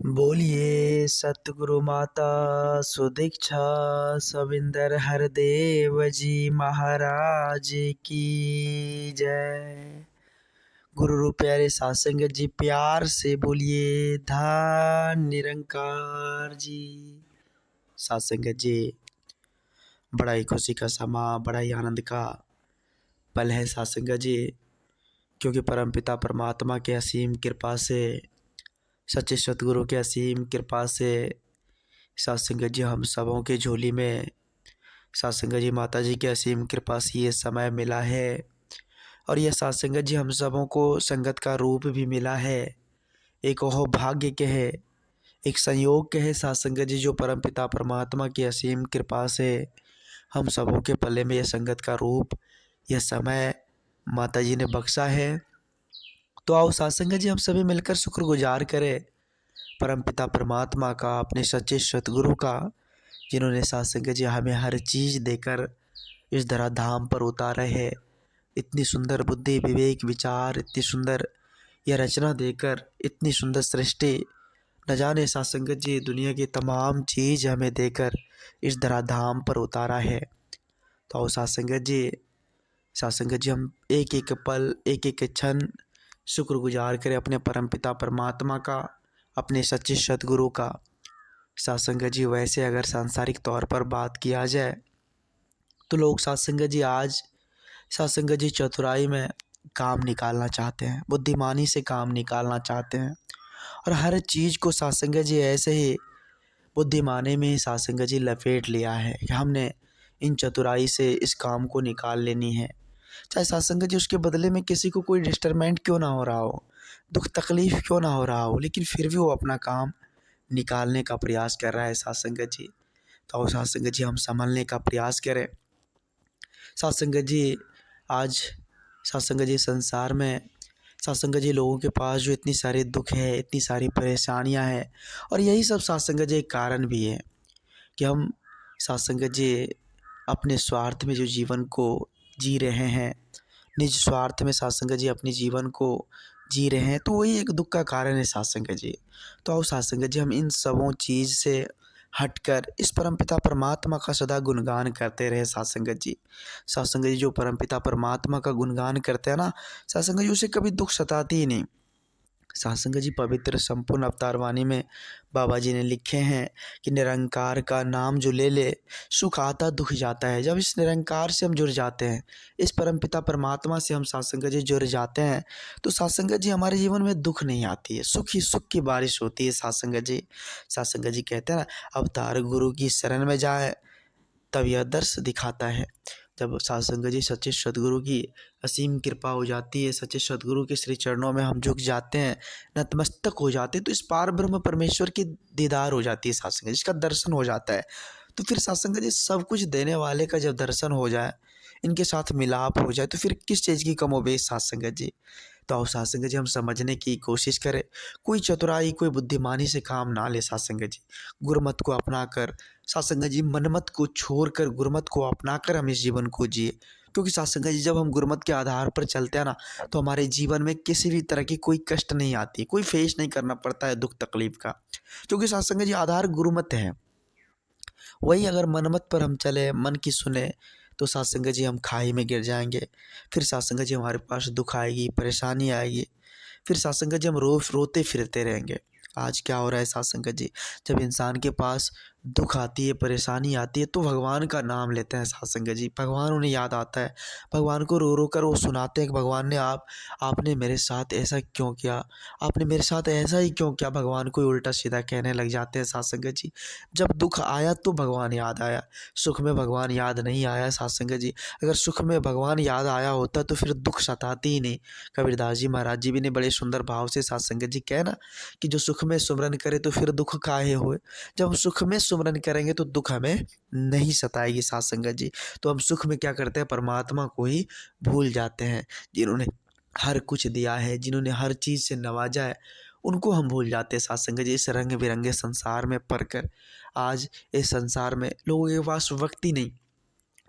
बोलिए सतगुरु माता सुदीक्षा सविंदर हरदेव जी महाराज की जय। गुरु रूप प्यारे सासंग जी प्यार से बोलिए धन निरंकार जी। सासंग जी बड़ा ही खुशी का समा, बड़ा ही आनंद का पल है सासंग जी, क्योंकि परमपिता परमात्मा के असीम कृपा से, सच्चे सतगुरु के असीम कृपा से सासंग जी हम सबों के झोली में सासंग जी माता जी के असीम कृपा से ये समय मिला है। और यह सासंग जी हम सबों को संगत का रूप भी मिला है। एक ओह भाग्य के है, एक संयोग के है सासंग जी, जो परमपिता परमात्मा की असीम कृपा से हम सबों के पल्ले में यह संगत का रूप, यह समय माता जी ने बख्शा है। तो आओ सासंग जी हम सभी मिलकर शुक्रगुजार करें परमपिता परमात्मा का, अपने सच्चे सतगुरु का, जिन्होंने सासंग जी हमें हर चीज़ देकर इस धराधाम पर उतारे है। इतनी सुंदर बुद्धि विवेक विचार, इतनी सुंदर यह रचना देकर, इतनी सुंदर सृष्टि, न जाने सासंग जी दुनिया की तमाम चीज़ हमें देकर इस धराधाम पर उतारा है। तो आओ सासंग जी हम एक एक पल, एक एक क्षण शुक्रगुजार करें अपने परमपिता परमात्मा का, अपने सच्चे सतगुरु का। सासंग जी वैसे अगर सांसारिक तौर पर बात किया जाए तो लोग सासंग जी आज सासंग जी चतुराई में काम निकालना चाहते हैं, बुद्धिमानी से काम निकालना चाहते हैं, और हर चीज़ को सासंग जी ऐसे ही बुद्धिमानी में ही सासंग जी लपेट लिया है कि हमने इन चतुराई से इस काम को निकाल लेनी है। चाहे सासंग जी उसके बदले में किसी को कोई डिस्टर्बमेंट क्यों ना हो रहा हो, दुख तकलीफ़ क्यों ना हो रहा हो, लेकिन फिर भी वो अपना काम निकालने का प्रयास कर रहा है सासंग जी। तो सासंग जी हम संभलने का प्रयास करें। सासंग जी आज सासंग जी संसार में सासंग जी लोगों के पास जो इतनी सारे दुख है, इतनी सारी परेशानियां हैं, और यही सब सासंग जी एक कारण भी है कि हम सासंग जी अपने स्वार्थ में जो जीवन को जी रहे हैं, निज स्वार्थ में सासंग जी अपने जीवन को जी रहे हैं, तो वही एक दुख का कारण है सासंग जी। तो आओ सासंग जी हम इन सबों चीज़ से हटकर इस परमपिता परमात्मा का सदा गुणगान करते रहे सासंग जी। सासंग जी जो परमपिता परमात्मा का गुणगान करते हैं ना सासंग जी, उसे कभी दुख सताती ही नहीं। सासंग जी पवित्र संपूर्ण अवतार वाणी में बाबा जी ने लिखे हैं कि निरंकार का नाम जो ले ले सुख आता दुख जाता है। जब इस निरंकार से हम जुड़ जाते हैं, इस परमपिता परमात्मा से हम सासंग जी जुड़ जाते हैं, तो सासंग जी हमारे जीवन में दुख नहीं आती है, सुख ही सुख की बारिश होती है सासंग जी। सासंग जी कहते हैं ना, अवतार गुरु की शरण में जाए तब यह दर्श दिखाता है। जब सासंग जी सच्चे सद्गुरु की असीम कृपा हो जाती है, सच्चे सद्गुरु के श्री चरणों में हम झुक जाते हैं, नतमस्तक हो जाते हैं, तो इस पार ब्रह्म परमेश्वर की दीदार हो जाती है सासंग जी, जिसका दर्शन हो जाता है। तो फिर सासंग जी सब कुछ देने वाले का जब दर्शन हो जाए, इनके साथ मिलाप हो जाए, तो फिर किस चीज़ की कमोबेश सासंग जी। तो आओ सासंग जी हम समझने की कोशिश करें, कोई चतुराई कोई बुद्धिमानी से काम ना ले सासंग जी। गुरमत को अपना कर सासंग जी, मनमत को छोड़कर गुरमत को अपनाकर हम इस जीवन को जिए। क्योंकि सासंग जी जब हम गुरमत के आधार पर चलते हैं ना, तो हमारे जीवन में किसी भी तरह की कोई कष्ट नहीं आती, कोई फेस नहीं करना पड़ता है दुख तकलीफ का, क्योंकि सासंग जी आधार गुरमत है। वही अगर मनमत पर हम चले, मन की सुने, तो सासंग जी हम खाई में गिर जाएंगे। फिर सासंग जी हमारे पास दुख आएगी, परेशानी आएगी, फिर सासंग जी हम रोते फिरते रहेंगे। आज क्या हो रहा है सासंग जी, जब इंसान के पास दुख आती है, परेशानी आती है, तो भगवान का नाम लेते हैं सासंग जी, भगवान उन्हें याद आता है, भगवान को रो रो कर वो सुनाते हैं कि भगवान ने आपने मेरे साथ ऐसा क्यों किया, आपने मेरे साथ ऐसा ही क्यों किया। भगवान को उल्टा सीधा कहने लग जाते हैं सासंग जी। जब दुख आया तो भगवान याद आया, सुख में भगवान याद नहीं आया सासंग जी। अगर सुख में भगवान याद आया होता तो फिर दुख सताती ही नहीं। कबीरदास जी महाराज जी भी ने बड़े सुंदर भाव से सासंग जी कहना कि जो सुख में सुमरन करे तो फिर दुख काहे होए। जब हम सुख में सुमरन करेंगे तो दुख हमें नहीं सताएगी सासंग जी। तो हम सुख में क्या करते हैं, परमात्मा को ही भूल जाते हैं, जिन्होंने हर कुछ दिया है, जिन्होंने हर चीज़ से नवाजा है, उनको हम भूल जाते हैं सासंग जी। इस रंग बिरंगे संसार में पढ़कर आज इस संसार में लोगों के पास वक्त ही नहीं,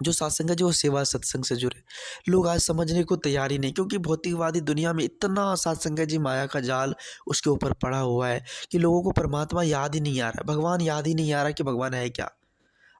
जो सत्संग है, जो सेवा सत्संग से जुड़े लोग आज समझने को तैयार ही नहीं, क्योंकि भौतिकवादी दुनिया में इतना सत्संग है जी, माया का जाल उसके ऊपर पड़ा हुआ है कि लोगों को परमात्मा याद ही नहीं आ रहा, भगवान याद ही नहीं आ रहा कि भगवान है क्या।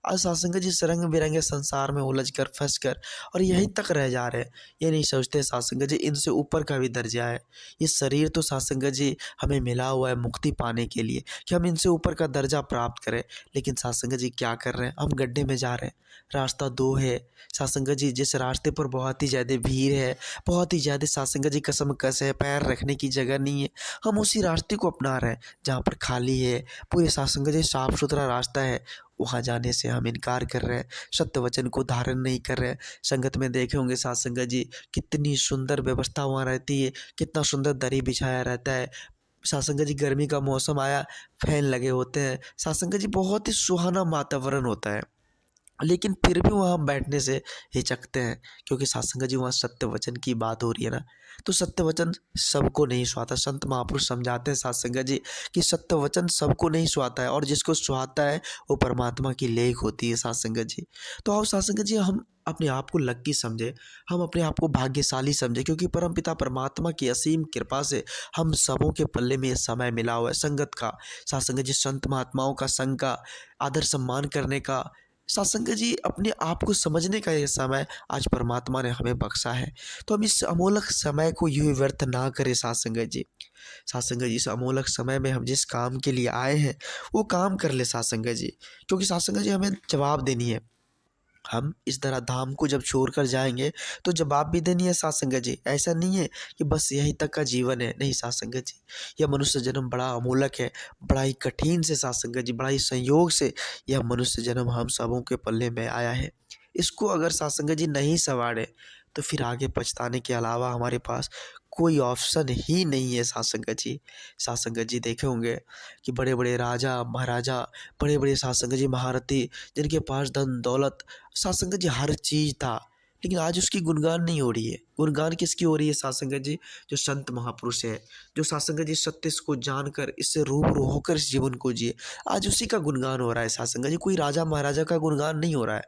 आज सत्संग जिस रंग बिरंगे संसार में उलझ कर फंस कर और यहीं तक रह जा रहे हैं, ये नहीं सोचते सत्संग जी इनसे ऊपर का भी दर्जा है। ये शरीर तो सत्संग जी हमें मिला हुआ है मुक्ति पाने के लिए कि हम इनसे ऊपर का दर्जा प्राप्त करें, लेकिन सत्संग जी क्या कर रहे हैं, हम गड्ढे में जा रहे हैं। रास्ता दो है सत्संग जी, जिस रास्ते पर बहुत ही ज़्यादा भीड़ है, बहुत ही ज़्यादा सत्संग जी कसमकस है, पैर रखने की जगह नहीं है, हम उसी रास्ते को अपना रहे हैं जहाँ पर खाली है, पूरे सत्संग जी साफ सुथरा रास्ता है, वहाँ जाने से हम इनकार कर रहे हैं, सत्य वचन को धारण नहीं कर रहे हैं। संगत में देखे होंगे साथ संगत जी, कितनी सुंदर व्यवस्था वहाँ रहती है, कितना सुंदर दरी बिछाया रहता है। साथ संगत जी गर्मी का मौसम आया, फैन लगे होते हैं, साथ संगत जी बहुत ही सुहाना वातावरण होता है, लेकिन फिर भी वहाँ बैठने से हिचकते हैं, क्योंकि सत्संग जी वहाँ सत्य वचन की बात हो रही है ना। तो सत्य वचन सबको नहीं सुहाता, संत महापुरुष समझाते हैं सत्संग जी कि सत्य वचन सबको नहीं सुहाता है, और जिसको सुहाता है वो परमात्मा की लेख होती है सत्संग जी। तो आओ सत्संग जी हम अपने आप को लक्की समझे, हम अपने आप को भाग्यशाली समझे, क्योंकि परमपिता परमात्मा की असीम कृपा से हम सबों के पल्ले में ये समय मिला हुआ है संगत का, सत्संग जी संत महात्माओं का संग का, आदर सम्मान करने का, सत्संग जी अपने आप को समझने का ये समय आज परमात्मा ने हमें बख्शा है। तो हम इस अमोलक समय को यूँ व्यर्थ ना करें सत्संग जी। सत्संग जी इस अमोलक समय में हम जिस काम के लिए आए हैं वो काम कर ले सत्संग जी, क्योंकि सत्संग जी हमें जवाब देनी है। हम इस तरह धाम को जब छोड़ कर जाएंगे तो जवाब भी देनी है सत्संग जी। ऐसा नहीं है कि बस यहीं तक का जीवन है, नहीं सत्संग जी, यह मनुष्य जन्म बड़ा अमूलक है, बड़ा ही कठिन से सत्संग जी, बड़ा ही संयोग से यह मनुष्य जन्म हम सबों के पल्ले में आया है। इसको अगर सत्संग जी नहीं संवारे तो फिर आगे पछताने के अलावा हमारे पास कोई ऑप्शन ही नहीं है सत्संग जी। सत्संग जी देखे होंगे कि बड़े बड़े राजा महाराजा, बड़े बड़े सत्संग जी महारथी, जिनके पास धन दौलत सत्संग जी हर चीज़ था, लेकिन आज उसकी गुणगान नहीं हो रही है। गुणगान किसकी हो रही है सत्संग जी? जो संत महापुरुष है, जो सत्संग जी सत्य को जानकर इससे रूबरू होकर इस जीवन को जिए, आज उसी का गुणगान हो रहा है सत्संग जी। कोई राजा महाराजा का गुणगान नहीं हो रहा है।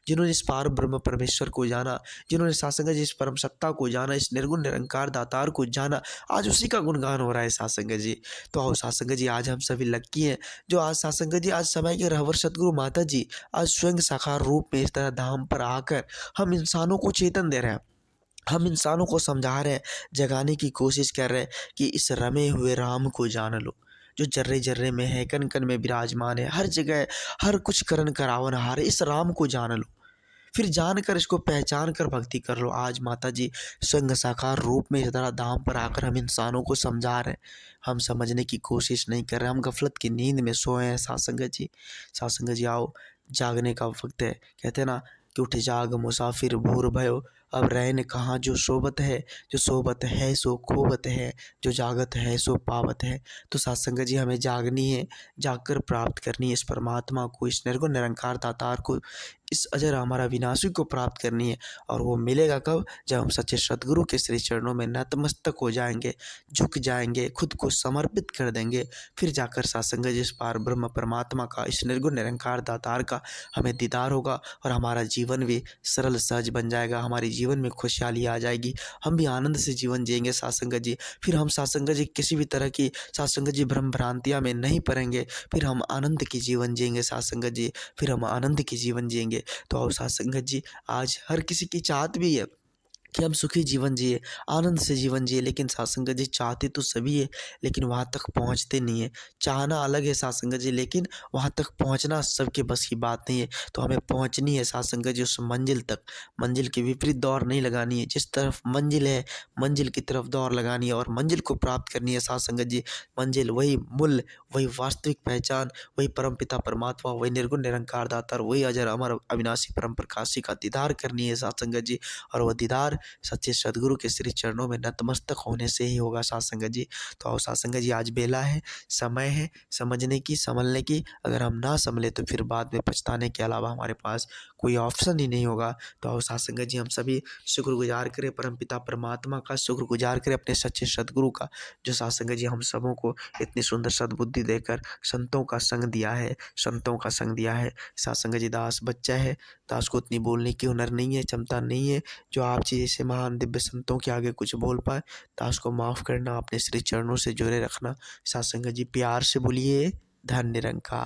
जिन्होंने इस पार ब्रह्म परमेश्वर को जाना, जिन्होंने सत्संग जी इस परम सत्ता को जाना, इस निर्गुण निरंकार दातार को जाना, आज उसी का गुणगान हो रहा है सत्संग जी। तो आओ सत्संग जी आज हम सभी लक्की हैं जो आज सत्संग जी, आज समय के रहवर सतगुरु माता जी आज स्वयं साकार रूप में इस तरह धाम पर आकर हम इंसानों को चेतन दे रहे हैं, हम इंसानों को समझा रहे हैं, जगाने की कोशिश कर रहे हैं कि इस रमे हुए राम को जान लो, जो जर्रे जर्रे में है, कण कण में विराजमान है, हर जगह हर कुछ करन करावन हार है, इस राम को जान लो। फिर जानकर इसको पहचान कर भक्ति कर लो। आज माता जी स्वयं साकार रूप में इस तरह धाम पर आकर हम इंसानों को समझा रहे हैं, हम समझने की कोशिश नहीं कर रहे, हम गफलत की नींद में सोए हैं सत्संग जी। सत्संग जी आओ, जागने का वक्त है। कहते हैं ना कि उठ जाग मुसाफिर भूर भयो, अब रहन कहाँ जो सोबत है, जो सोबत है सो खोबत है, जो जागत है सो पावत है। तो सत्संग जी हमें जागनी है, जागकर प्राप्त करनी है इस परमात्मा को, इस निर्गुण निरंकार दातार को, इस अजर हमारा विनाशी को प्राप्त करनी है। और वो मिलेगा कब? जब हम सच्चे सदगुरु के श्री चरणों में नतमस्तक हो जाएंगे, झुक जाएंगे, खुद को समर्पित कर देंगे, फिर जाकर सत्संग जिस पार ब्रह्म परमात्मा का, इस निर्गुण निरंकार दातार का हमें दीदार होगा और हमारा जीवन भी सरल सहज बन जाएगा, हमारे जीवन में खुशहाली आ जाएगी, हम भी आनंद से जीवन जिएंगे सत्संग जी। फिर हम सत्संग जी किसी भी तरह की सत्संग जी भ्रम भ्रांतियाँ में नहीं पड़ेंगे, फिर हम आनंद की जीवन जिएंगे सत्संग जी, फिर हम आनंद की जीवन जिएंगे। तो आओ साथ संगत जी, आज हर किसी की चाहत भी है कि हम सुखी जीवन जिए, आनंद से जीवन जिए, लेकिन साथ संगत जी चाहते तो सभी है, लेकिन वहाँ तक पहुँचते नहीं है। चाहना अलग है साथ संगत जी, लेकिन वहाँ तक पहुँचना सबके बस की बात नहीं है। तो हमें पहुँचनी है साथ संगत जी उस मंजिल तक, मंजिल के विपरीत दौड़ नहीं लगानी है, जिस तरफ मंजिल है मंजिल की तरफ दौड़ लगानी है और मंजिल को प्राप्त करनी है साथ संगत जी। मंजिल वही मूल्य, वही वास्तविक पहचान, वही परमपिता परमात्मा, वही निर्गुण निरंकार दातार, वही अजर अमर अविनाशी परम प्रकाशी का दीदार करनी है साथ संगत जी। और वह दीदार सच्चे सद्गुरु के श्री चरणों में नतमस्तक होने से ही होगा साथ संगत जी। तो आओ साथ संगत जी, आज बेला है, समय है समझने की, संभलने की। अगर हम ना संभले तो फिर बाद में पछताने के अलावा हमारे पास कोई ऑप्शन ही नहीं होगा। तो आओ साथ संगत जी, हम सभी शुक्रगुजार करें परमपिता परमात्मा का, शुक्रगुजार करें अपने सच्चे सद्गुरु का, जो साथ संगत जी हम सबों को इतनी सुंदर सद्बुद्धि देकर संतों का संग दिया है, संतों का संग दिया है। साथ संगत जी, दास बच्चा है, दास को उतनी बोलने की हुनर नहीं है, क्षमता नहीं है जो आप जी जैसे महान दिव्य संतों के आगे कुछ बोल पाए। दास को माफ़ करना, अपने श्री चरणों से जुड़े रखना। साथ संगत जी, प्यार से बोलिए धन्य निरंकार।